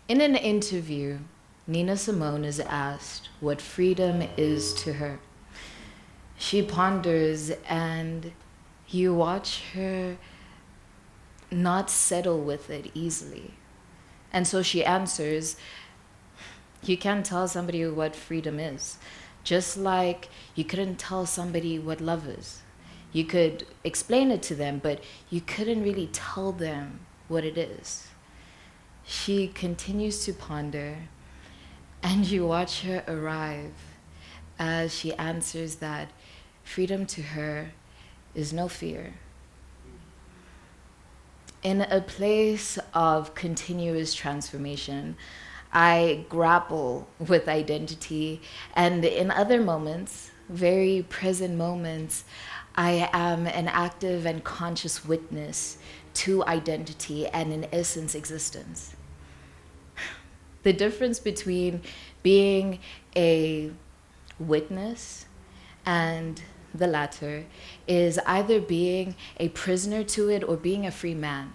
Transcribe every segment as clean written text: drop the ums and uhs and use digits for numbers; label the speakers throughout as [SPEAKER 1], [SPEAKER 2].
[SPEAKER 1] In an interview, Nina Simone is asked what freedom is to her. She ponders, and you watch her not settle with it easily. And so she answers, you can't tell somebody what freedom is. Just like you couldn't tell somebody what love is. You could explain it to them, but you couldn't really tell them what it is. She continues to ponder, and you watch her arrive as she answers that freedom to her is no fear. In a place of continuous transformation, I grapple with identity, and in other moments, very present moments, I am an active and conscious witness to identity and, in essence, existence. The difference between being a witness and the latter is either being a prisoner to it or being a free man.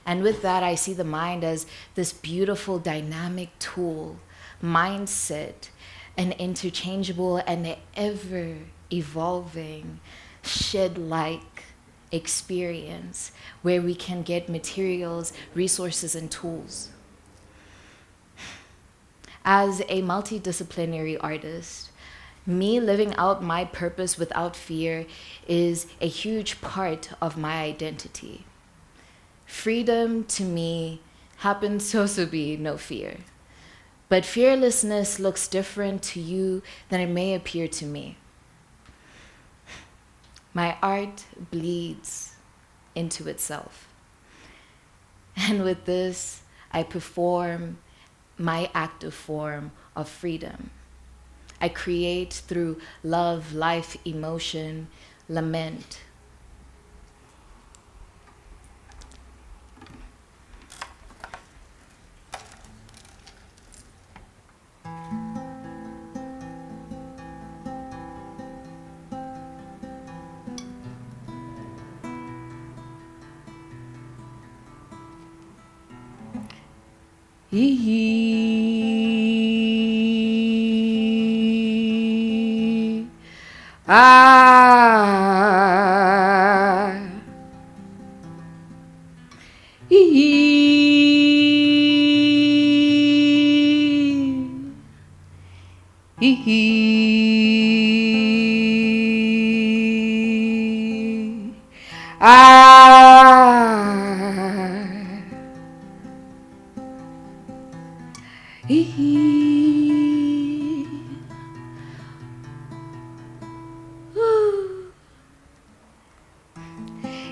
[SPEAKER 1] And with that, I see the mind as this beautiful dynamic tool, mindset, an interchangeable and ever evolving shed-like experience where we can get materials, resources, and tools. As a multidisciplinary artist, me living out my purpose without fear is a huge part of my identity. Freedom to me happens to also be no fear. But fearlessness looks different to you than it may appear to me. My art bleeds into itself. And with this, I perform my active form of freedom. I create through love, life, emotion, lament.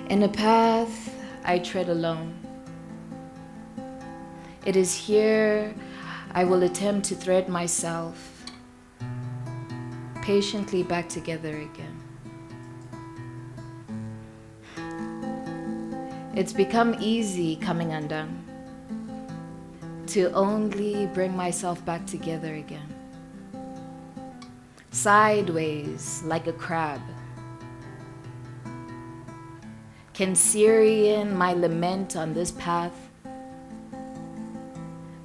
[SPEAKER 1] In a path I tread alone. It is here I will attempt to thread myself patiently back together again. It's become easy coming undone to only bring myself back together again. Sideways like a crab. Can Syrian my lament on this path,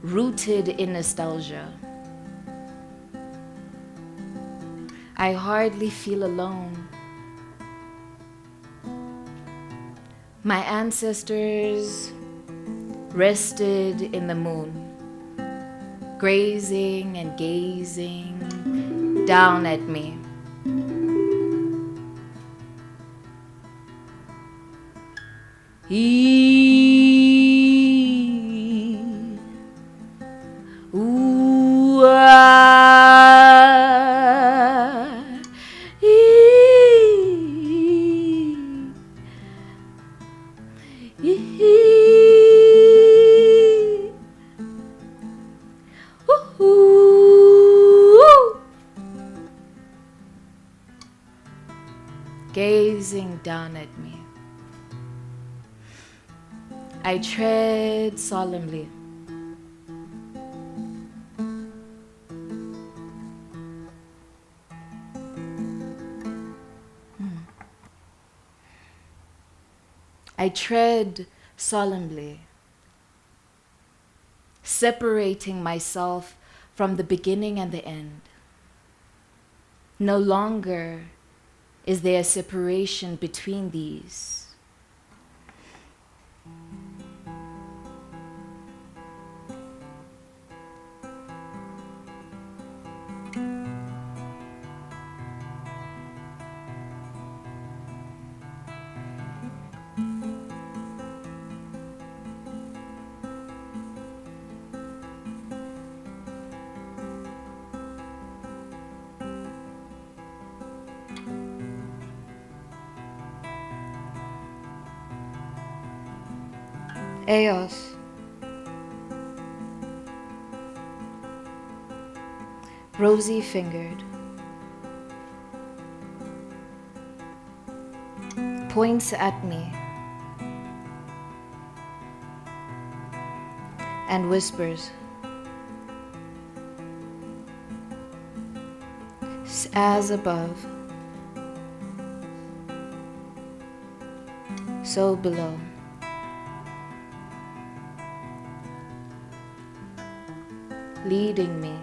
[SPEAKER 1] rooted in nostalgia. I hardly feel alone. My ancestors rested in the moon, grazing and gazing down at me. Gazing down at me. I tread solemnly. I tread solemnly, separating myself from the beginning and the end. No longer is there a separation between these. Eos. Rosy-fingered. Points at me and whispers, as above, so below. Leading me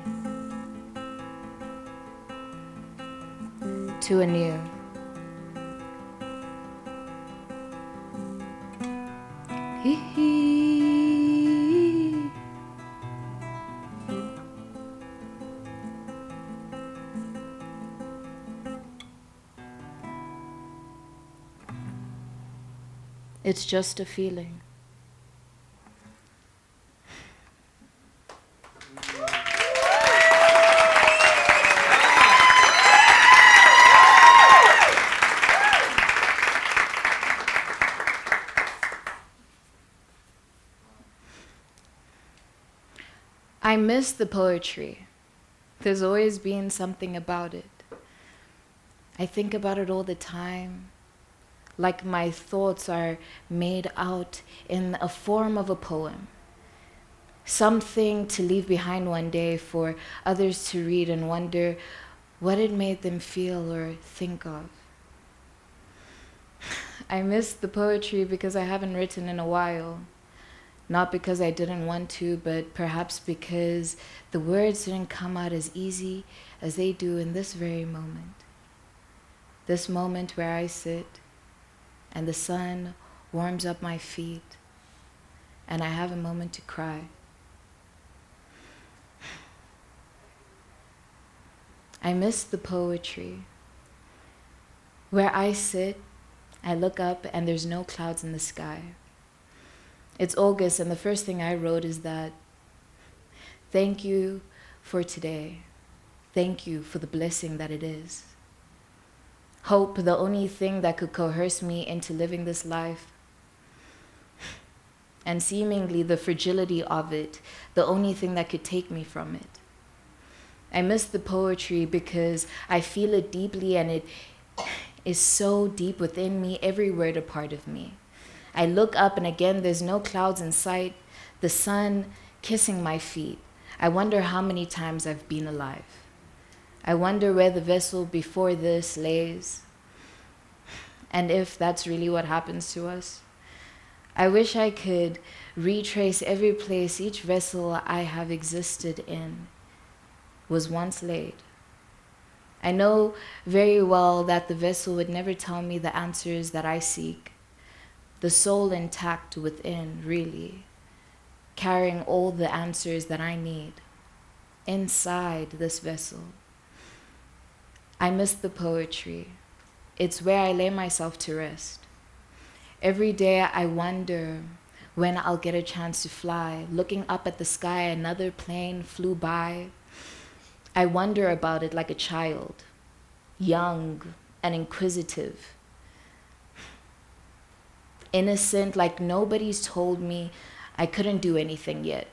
[SPEAKER 1] to a new. It's just a feeling. I miss the poetry. There's always been something about it. I think about it all the time, like my thoughts are made out in a form of a poem. Something to leave behind one day for others to read and wonder what it made them feel or think of. I miss the poetry because I haven't written in a while. Not because I didn't want to, but perhaps because the words didn't come out as easy as they do in this very moment. This moment where I sit and the sun warms up my feet and I have a moment to cry. I miss the poetry where I sit, I look up and there's no clouds in the sky. It's August, and the first thing I wrote is that, thank you for today. Thank you for the blessing that it is. Hope, the only thing that could coerce me into living this life. And seemingly the fragility of it, the only thing that could take me from it. I miss the poetry because I feel it deeply and it is so deep within me, every word a part of me. I look up and again, there's no clouds in sight, the sun kissing my feet. I wonder how many times I've been alive. I wonder where the vessel before this lays, and if that's really what happens to us. I wish I could retrace every place each vessel I have existed in was once laid. I know very well that the vessel would never tell me the answers that I seek. The soul intact within, really, carrying all the answers that I need inside this vessel. I miss the poetry. It's where I lay myself to rest. Every day I wonder when I'll get a chance to fly. Looking up at the sky, another plane flew by. I wonder about it like a child, young and inquisitive. Innocent, like nobody's told me I couldn't do anything yet.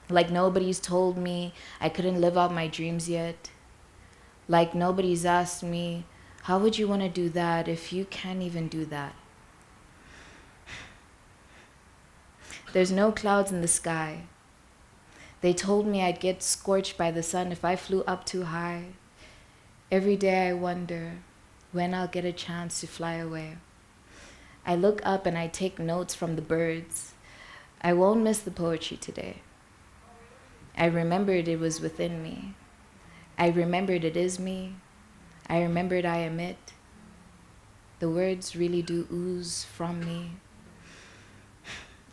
[SPEAKER 1] Like nobody's told me I couldn't live out my dreams yet. Like nobody's asked me, how would you want to do that if you can't even do that? There's no clouds in the sky. They told me I'd get scorched by the sun if I flew up too high. Every day I wonder when I'll get a chance to fly away. I look up and I take notes from the birds, I won't miss the poetry today. I remembered it was within me. I remembered it is me. I remembered I am it. The words really do ooze from me.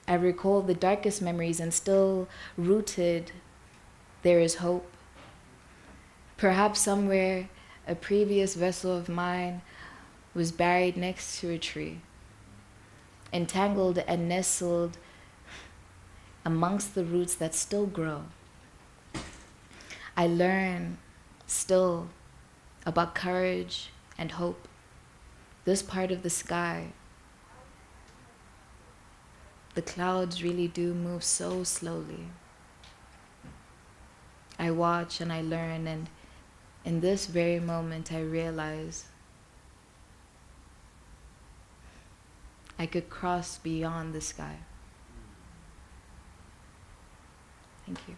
[SPEAKER 1] I recall the darkest memories and still rooted, there is hope. Perhaps somewhere a previous vessel of mine was buried next to a tree, entangled and nestled amongst the roots that still grow. I learn still about courage and hope. This part of the sky, the clouds really do move so slowly. I watch and I learn, and in this very moment I realize I could cross beyond the sky. Thank you.